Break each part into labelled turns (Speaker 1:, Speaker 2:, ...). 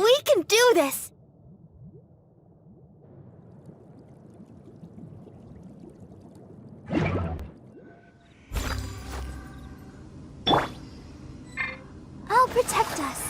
Speaker 1: We can do this! I'll protect us.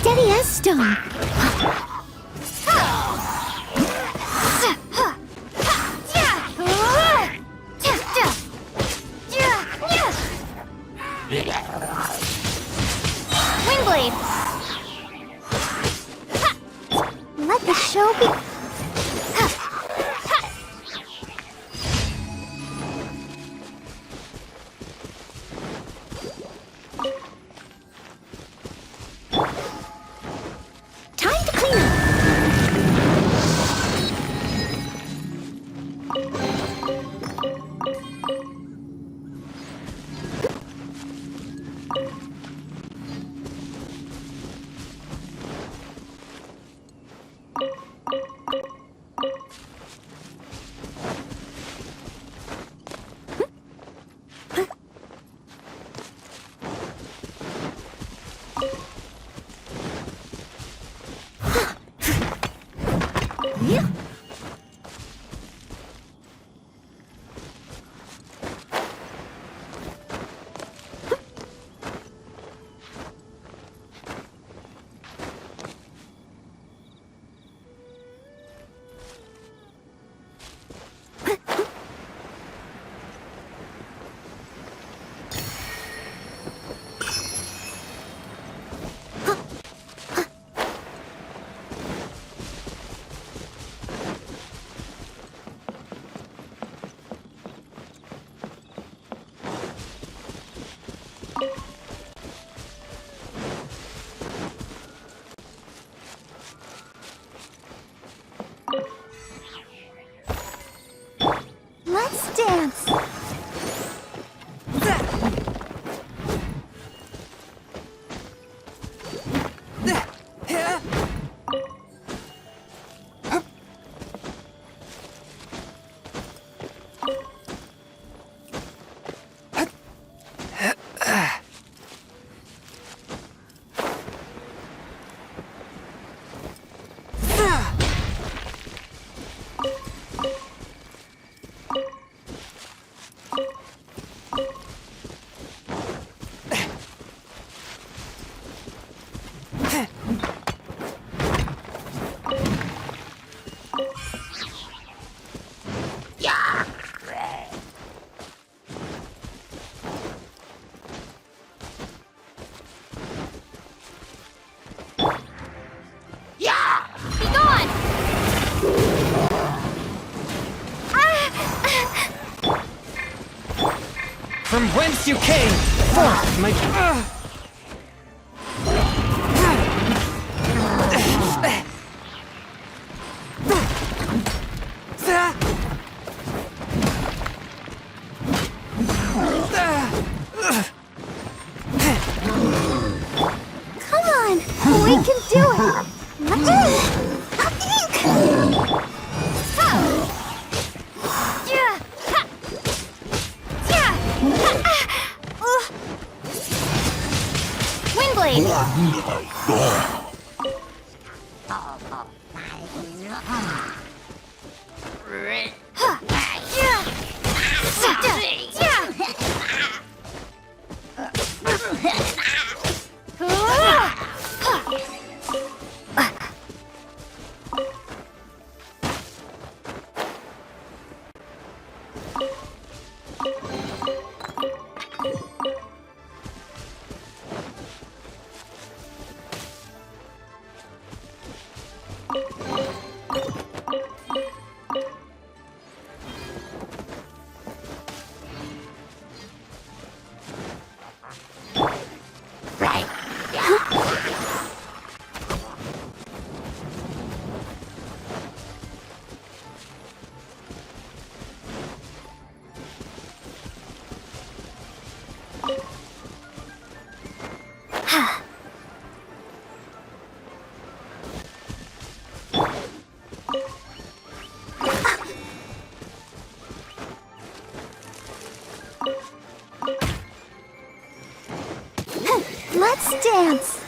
Speaker 1: Steady as stone. Wingblade. Let the show be. Time to clean up. Yeah. Let's dance.
Speaker 2: From whence you came, forth my...
Speaker 1: Come on, we can do it. Wingblade. Let's dance.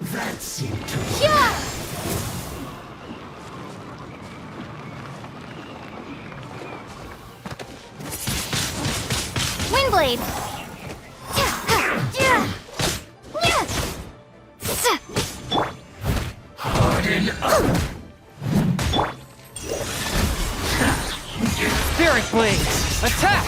Speaker 3: That seemed to
Speaker 1: Windblade.
Speaker 3: harden up.
Speaker 2: Spirit Blades! Attack!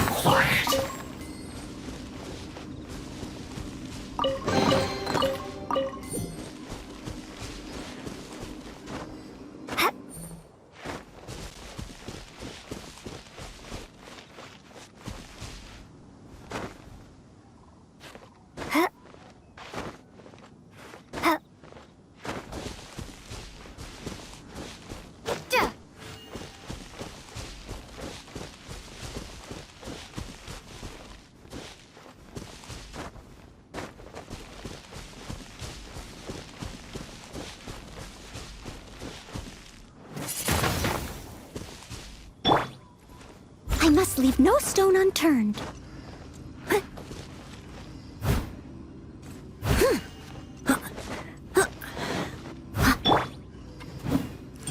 Speaker 3: Quiet.
Speaker 1: I must leave no stone unturned.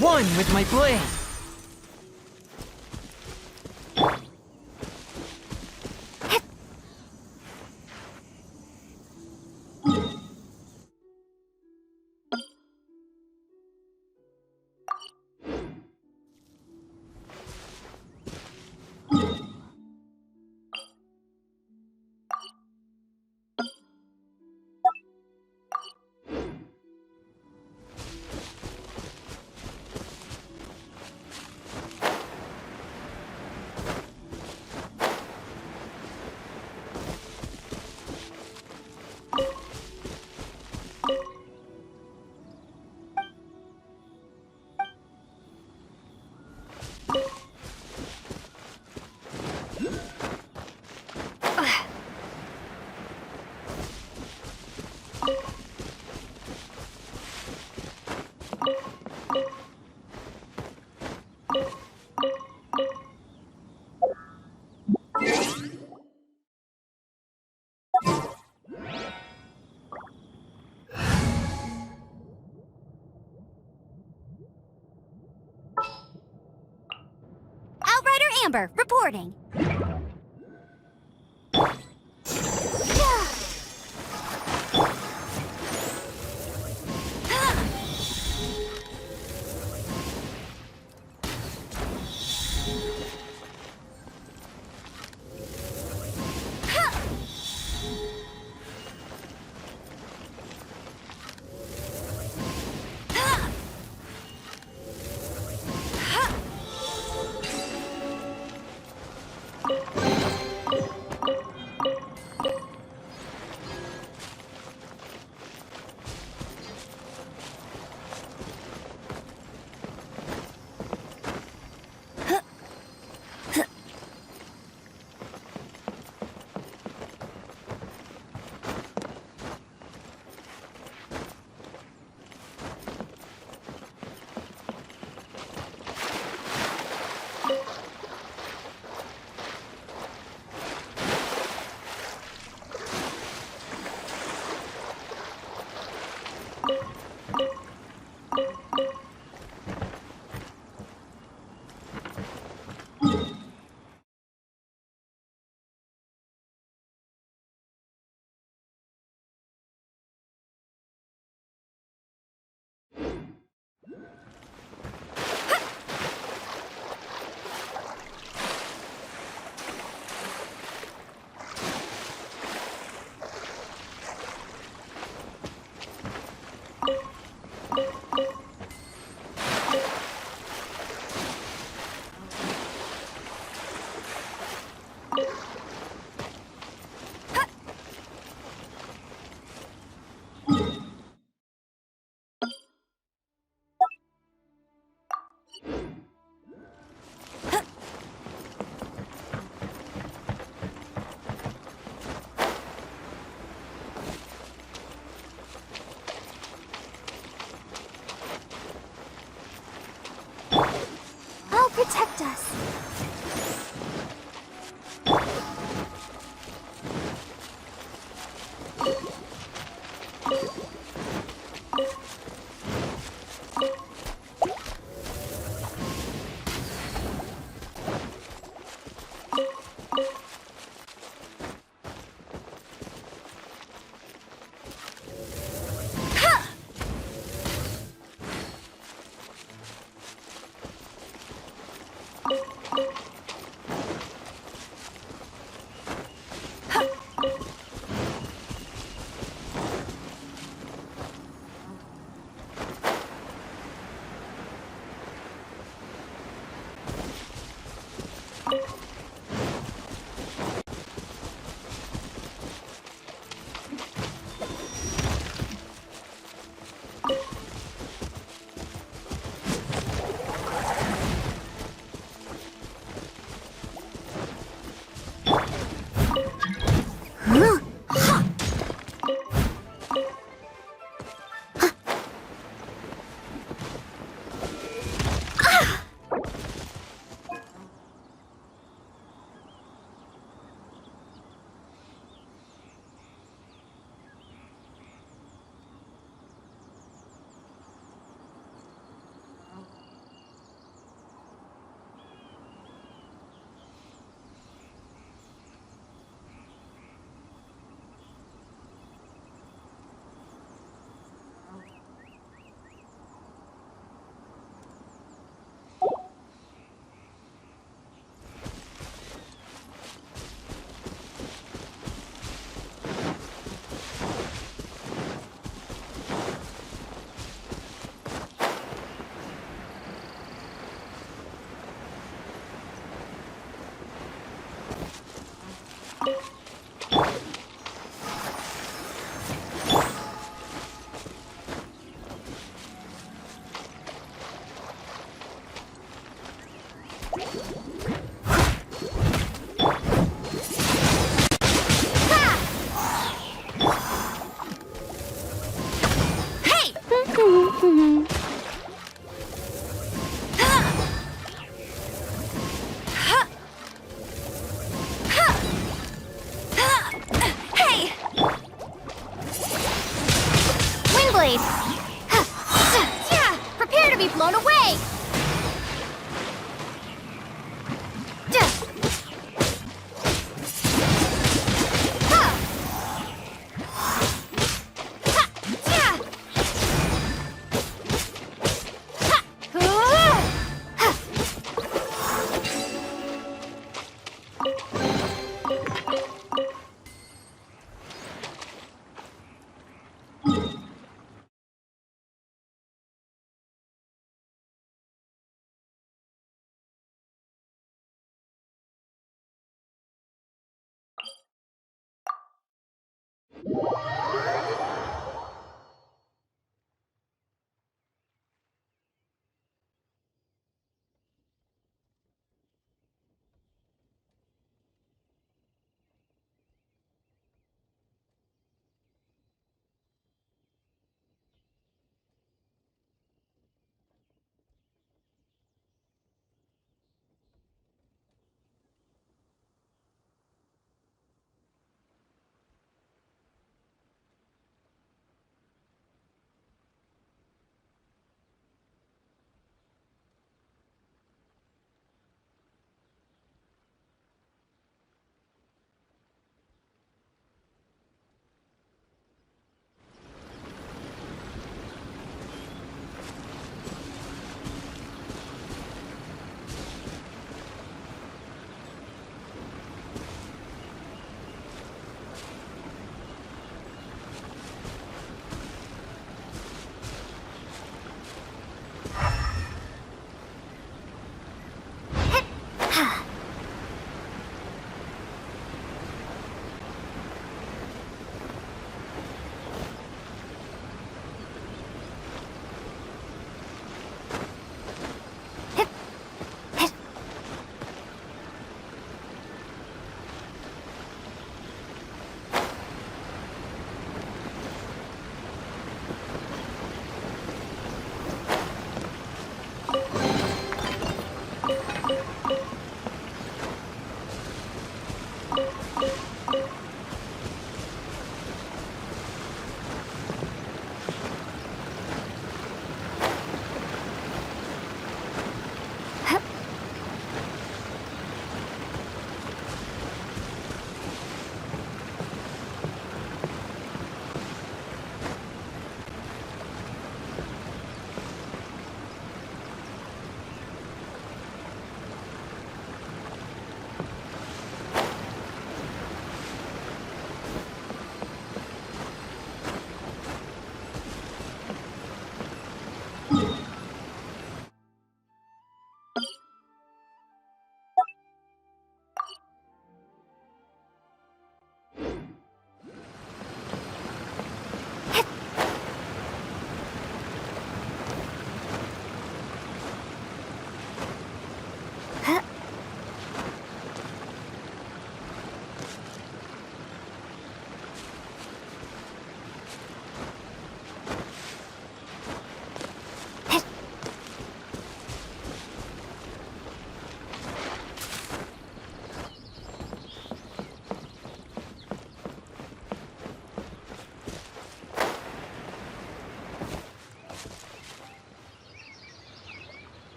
Speaker 2: One with my blade!
Speaker 1: Outrider Amber, reporting. protect us.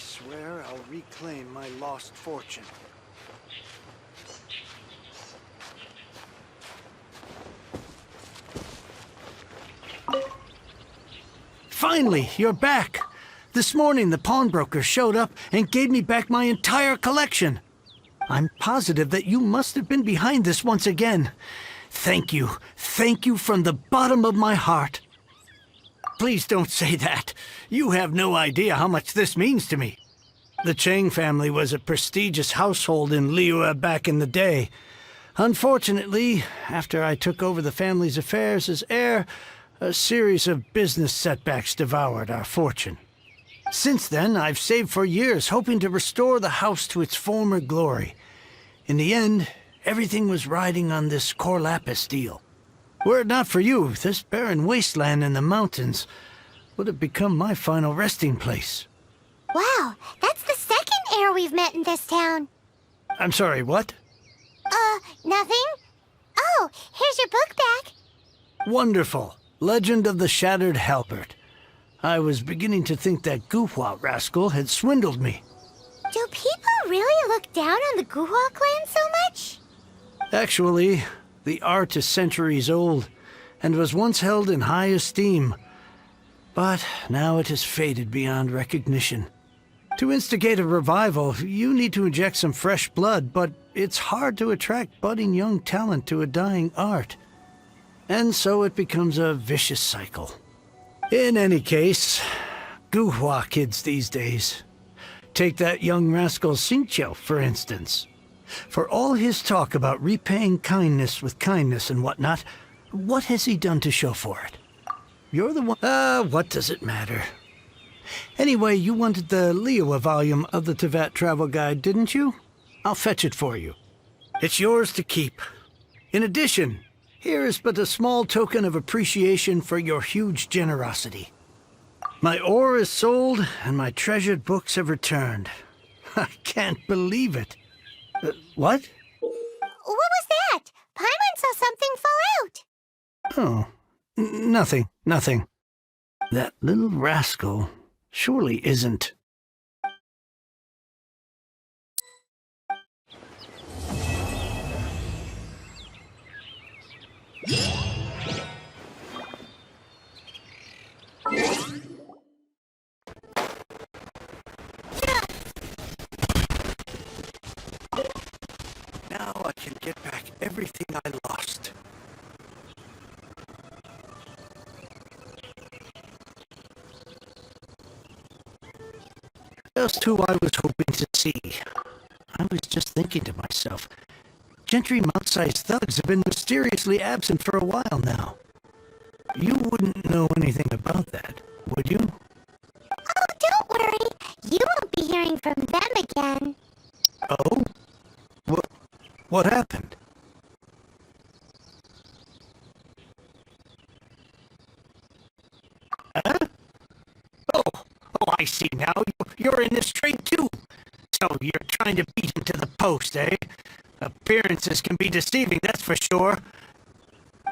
Speaker 4: swear I'll reclaim my lost fortune. Finally, you're back! This morning, the pawnbroker showed up and gave me back my entire collection. I'm positive that you must have been behind this once again. Thank you. Thank you from the bottom of my heart. Please don't say that. You have no idea how much this means to me. The Chang family was a prestigious household in Liyue back in the day. Unfortunately, after I took over the family's affairs as heir, a series of business setbacks devoured our fortune. Since then, I've saved for years, hoping to restore the house to its former glory. In the end, everything was riding on this core lapis deal. Were it not for you, this barren wasteland in the mountains would have become my final resting place.
Speaker 1: Wow, that's the second heir we've met in this town.
Speaker 4: I'm sorry, what?
Speaker 1: Nothing? Oh, here's your book back.
Speaker 4: Wonderful. Legend of the Shattered Halberd. I was beginning to think that Guhua rascal had swindled me.
Speaker 1: Do people really look down on the Guhua clan so much?
Speaker 4: Actually, the art is centuries old, and was once held in high esteem. But now it has faded beyond recognition. To instigate a revival, you need to inject some fresh blood, but it's hard to attract budding young talent to a dying art. And so it becomes a vicious cycle. In any case, Guhua kids these days. Take that young rascal Xingqiu, for instance. For all his talk about repaying kindness with kindness and whatnot, what has he done to show for it? You're the one— what does it matter? Anyway, you wanted the Liyue volume of the Teyvat travel guide, didn't you? I'll fetch it for you. It's yours to keep. In addition, here is but a small token of appreciation for your huge generosity. My ore is sold, and my treasured books have returned. I can't believe it. What?
Speaker 1: What was that? Paimon saw something fall out.
Speaker 4: Oh, nothing. That little rascal surely isn't. Now I can get back everything I lost. Just who I was hoping to see. I was just thinking to myself, gentry mount-sized thugs have been mysteriously absent for a while now. You wouldn't know anything about that, would you?
Speaker 1: Oh, don't worry. You won't be hearing from them again.
Speaker 4: Oh? What happened? Huh? Oh, I see now. You're in this trade too. So you're trying to beat him to the post, eh? Appearances can be deceiving, that's for sure.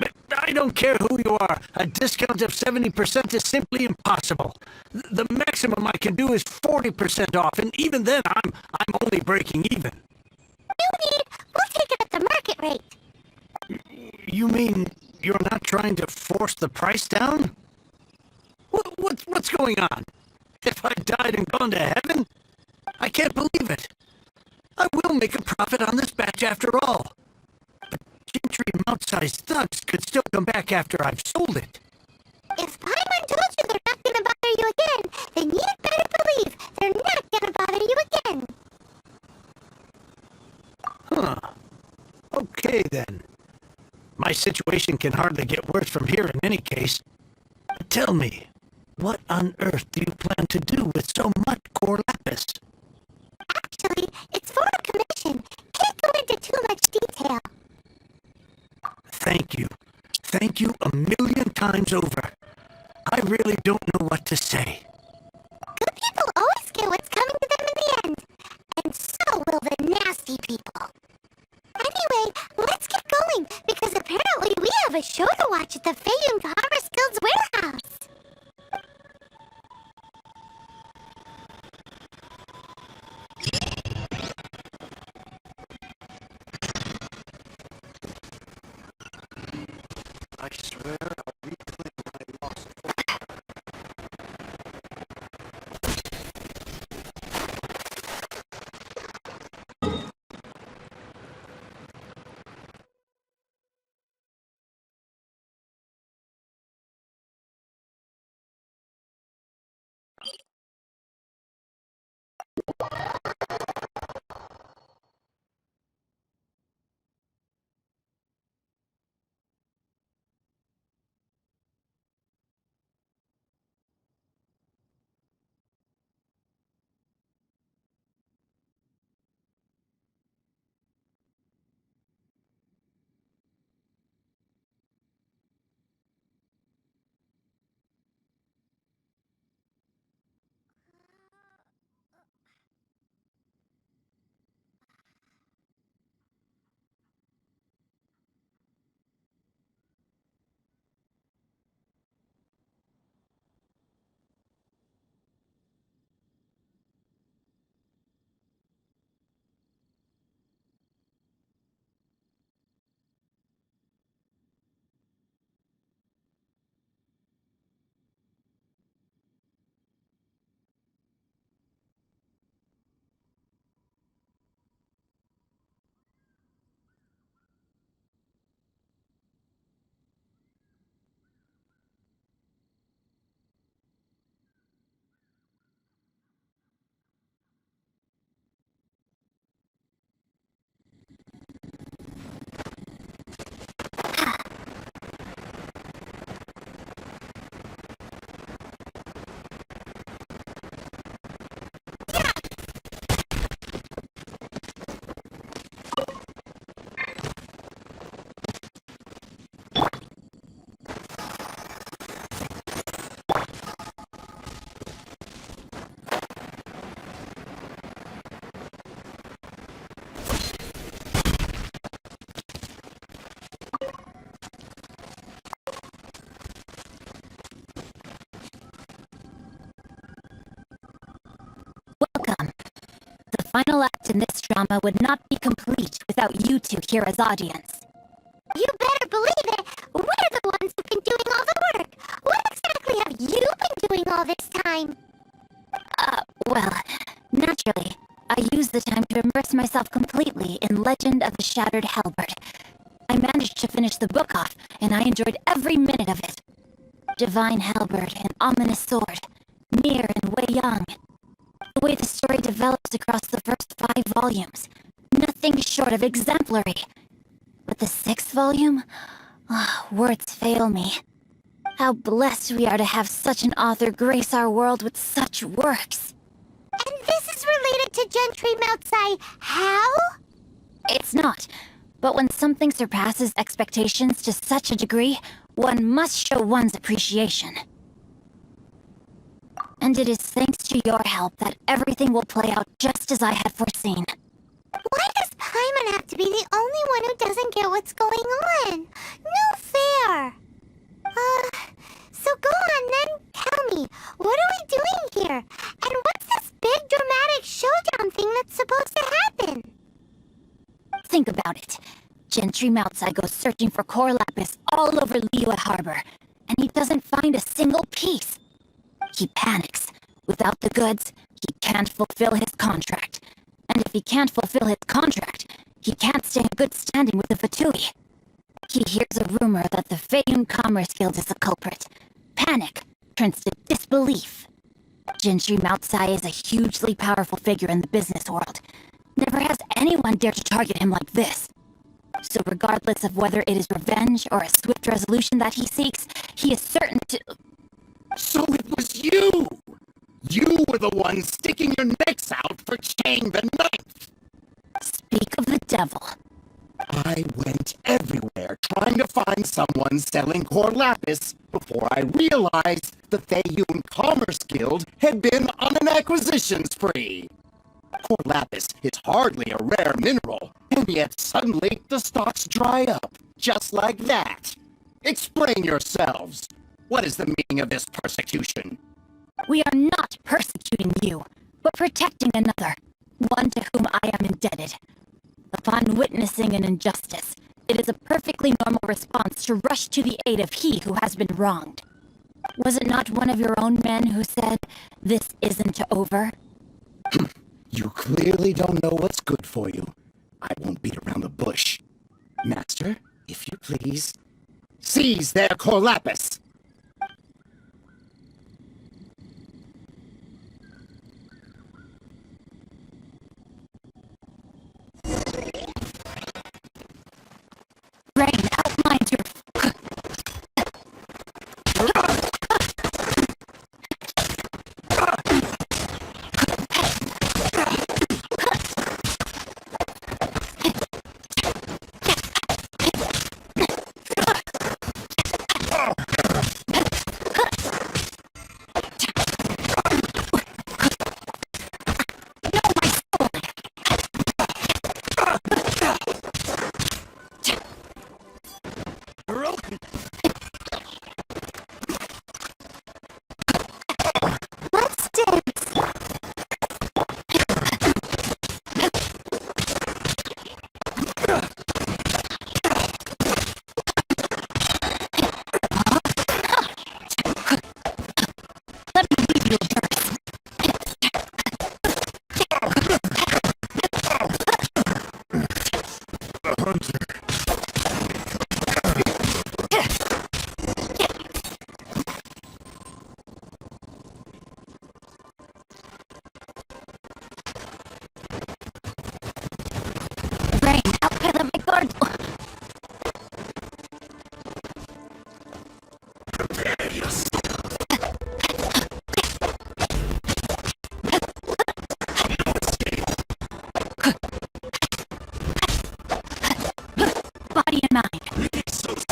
Speaker 4: But I don't care who you are. A discount of 70% is simply impossible. The maximum I can do is 40% off, and even then I'm only breaking even.
Speaker 1: No need. We'll take it at the market rate.
Speaker 4: You mean you're not trying to force the price down? What's going on? If I died and gone to heaven? I can't believe it. I will make a profit on this batch after all. But gentry mount-sized thugs could still come back after I've sold it.
Speaker 1: If Paimon told you they're not gonna bother you again, then you'd better believe they're not gonna bother you again.
Speaker 4: Huh. Okay, then. My situation can hardly get worse from here in any case. But tell me, what on earth do you plan to do with so much core lapis?
Speaker 1: Actually, it's for a commission. Can't go into too much detail.
Speaker 4: Thank you. Thank you a million times over. I really don't know what to say.
Speaker 1: Good people always get what's coming to them in the end. And so will the nasty people. Anyway, let's get going, because apparently we have a show to watch at the famed Harvest Guild's warehouse. Welcome. The final act in this drama would not be complete without you two here as audience. You better believe it! We're the ones who've been doing all the work! What exactly have you been doing all this time? Well, naturally, I used the time to immerse myself completely in Legend of the Shattered Halberd. I managed to finish the book off, and I enjoyed every minute of it. Divine Halberd, an ominous sword, near and way young. The way the story develops across the first 5 volumes, nothing short of exemplary. But the 6th volume? Words fail me. How blessed we are to have such an author grace our world with such works. And this is related to Gentry Moutsai how? It's not. But when something surpasses expectations to such a degree, one must show one's appreciation. And it is thanks to your help that everything will play out just as I had foreseen. Why does Paimon have to be the only one who doesn't get what's going on? No fair! So go on then, tell me, what are we doing here? And what's this big dramatic showdown thing that's supposed to happen? Think about it. Gentry Moutsai goes searching for core lapis all over Liyue Harbor, and he doesn't find a single piece. He panics. Without the goods, he can't fulfill his contract. And if he can't fulfill his contract, he can't stay in good standing with the Fatui. He hears a rumor that the Feiyun Commerce Guild is the culprit. Panic turns to disbelief. Gentry Moutsai is a hugely powerful figure in the business world. Never has anyone dared to target him like this. So regardless of whether it is revenge or a swift resolution that he seeks, he is certain to...
Speaker 5: So it was you! You were the one sticking your necks out for Chang the Ninth!
Speaker 1: Speak of the devil.
Speaker 5: I went everywhere trying to find someone selling core lapis before I realized the Feiyun Commerce Guild had been on an acquisition spree. Core lapis is hardly a rare mineral, and yet suddenly the stocks dry up, just like that. Explain yourselves. What is the meaning of this persecution?
Speaker 1: We are not persecuting you, but protecting another, one to whom I am indebted. Upon witnessing an injustice, it is a perfectly normal response to rush to the aid of he who has been wronged. Was it not one of your own men who said, "This isn't over"?
Speaker 5: You clearly don't know what's good for you. I won't beat around the bush. Master, if you please, seize their core lapis!
Speaker 1: Let's dance. Brain, out of my guard.
Speaker 3: Prepare yourself. No escape.
Speaker 1: Body and mind.
Speaker 3: Leave so soon.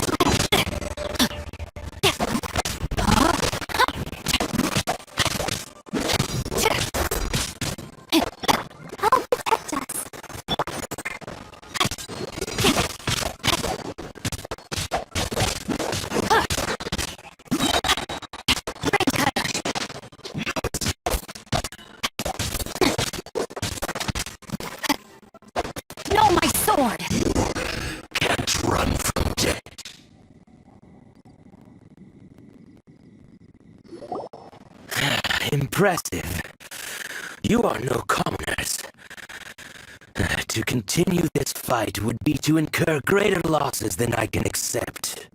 Speaker 1: Oh, protect us. No, my sword!
Speaker 3: Can't run from death.
Speaker 6: Impressive. You are no commoners. To continue this fight would be to incur greater losses than I can accept.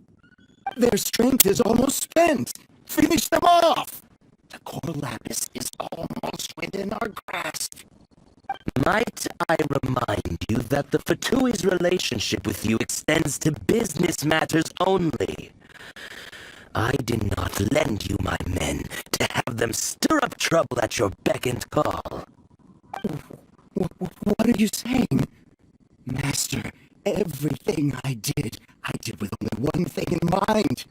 Speaker 5: Their strength is almost spent. Finish them off! The core lapis is almost within our grasp.
Speaker 6: Might I remind you that the Fatui's relationship with you extends to business matters only? I did not lend you my men to have them stir up trouble at your beck and call.
Speaker 5: What are you saying? Master, everything I did with only one thing in mind.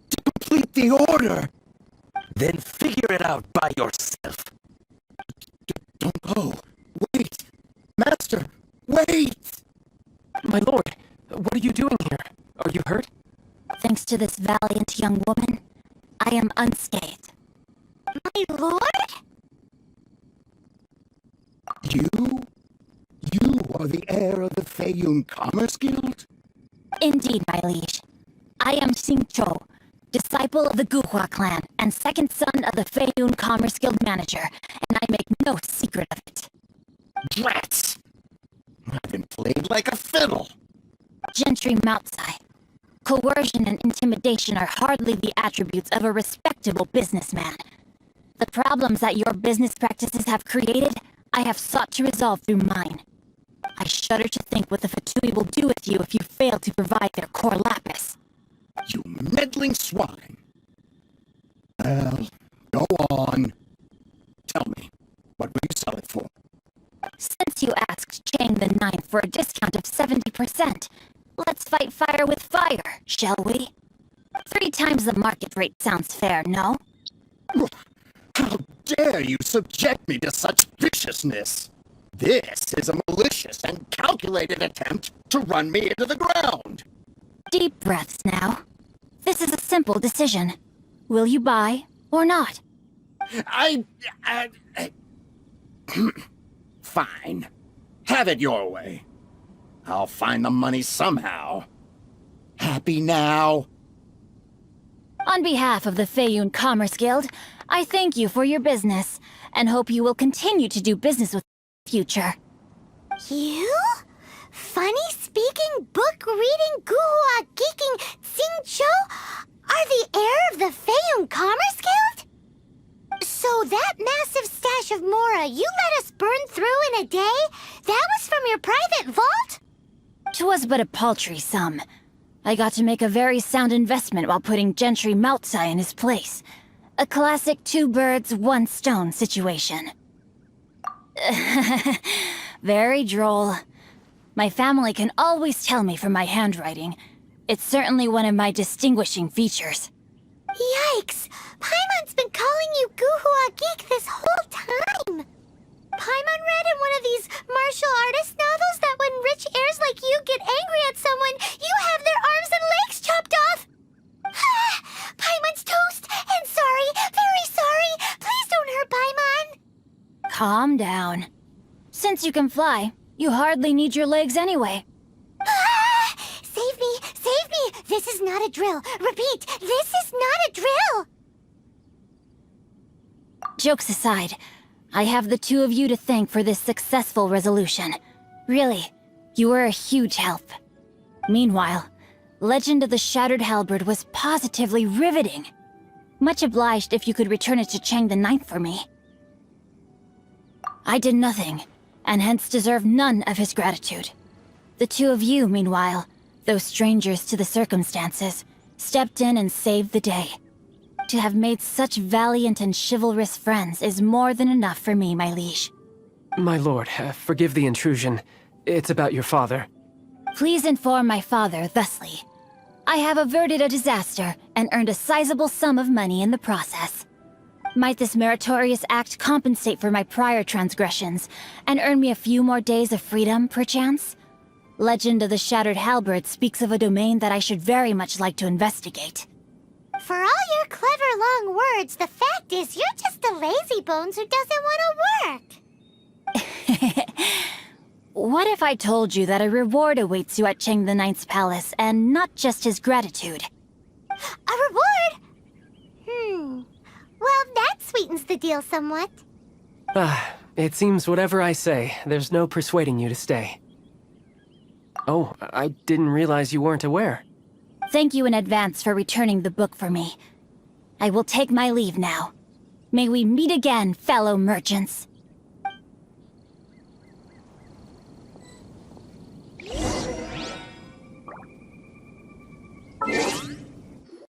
Speaker 5: To complete the order!
Speaker 6: Then figure it out by yourself.
Speaker 5: Don't go. Wait! Master, wait!
Speaker 2: My lord, what are you doing here? Are you hurt?
Speaker 1: Thanks to this valiant young woman, I am unscathed. My lord?
Speaker 5: You are the heir of the Feiyun Commerce Guild?
Speaker 1: Indeed, my liege. I am Xingqiu, disciple of the Guhua clan and second son of the Feiyun Commerce Guild manager, and I make no secret of it.
Speaker 5: Rats! I've been played like a fiddle.
Speaker 1: Gentry Moutsai. Coercion and intimidation are hardly the attributes of a respectable businessman. The problems that your business practices have created, I have sought to resolve through mine. I shudder to think what the Fatui will do with you if you fail to provide their core lapis.
Speaker 5: You meddling swine. Well, go on. Tell me, what will you sell it for?
Speaker 1: Since you asked Chang the Ninth for a discount of 70%, let's fight fire with fire, shall we? 3 times the market rate sounds fair, no?
Speaker 5: How dare you subject me to such viciousness? This is a malicious and calculated attempt to run me into the ground.
Speaker 1: Deep breaths now. This is a simple decision. Will you buy or not?
Speaker 5: Fine. Have it your way. I'll find the money somehow. Happy now?
Speaker 1: On behalf of the Feiyun Commerce Guild, I thank you for your business, and hope you will continue to do business with the future. You? Funny-speaking, book-reading, guhua geeking Xingqiu are the heir of the Feiyun Commerce Guild? So that massive stash of Mora you let us burn through in a day, that was from your private vault? 'Twas but a paltry sum.
Speaker 7: I got to make a very sound investment while putting Gentry Maltsai in his place. A classic two birds, one stone situation. Very droll. My family can always tell me from my handwriting. It's certainly one of my distinguishing features.
Speaker 1: Yikes! Paimon's been calling you Guhua Geek this whole time! Paimon read in one of these martial artist novels that when rich heirs like you get angry at someone, you have their arms and legs chopped off! Paimon's toast! And sorry, very sorry! Please don't hurt Paimon!
Speaker 7: Calm down. Since you can fly, you hardly need your legs anyway.
Speaker 1: Save me! Save me! This is not a drill! Repeat, this is not a drill!
Speaker 7: Jokes aside, I have the two of you to thank for this successful resolution. Really, you were a huge help. Meanwhile, Legend of the Shattered Halberd was positively riveting. Much obliged if you could return it to Chang the Ninth for me. I did nothing, and hence deserve none of his gratitude. The two of you, meanwhile, though strangers to the circumstances, stepped in and saved the day. To have made such valiant and chivalrous friends is more than enough for me, my liege.
Speaker 2: My lord, forgive the intrusion. It's about your father.
Speaker 7: Please inform my father thusly. I have averted a disaster and earned a sizable sum of money in the process. Might this meritorious act compensate for my prior transgressions and earn me a few more days of freedom, perchance? Legend of the Shattered Halberd speaks of a domain that I should very much like to investigate.
Speaker 1: For all your clever long words, the fact is you're just a lazy bones who doesn't want to work.
Speaker 7: What if I told you that a reward awaits you at Chang the Ninth's palace, and not just his gratitude?
Speaker 1: A reward? Well, that sweetens the deal somewhat.
Speaker 2: It seems whatever I say, there's no persuading you to stay. Oh, I didn't realize you weren't aware.
Speaker 7: Thank you in advance for returning the book for me. I will take my leave now. May we meet again, fellow merchants.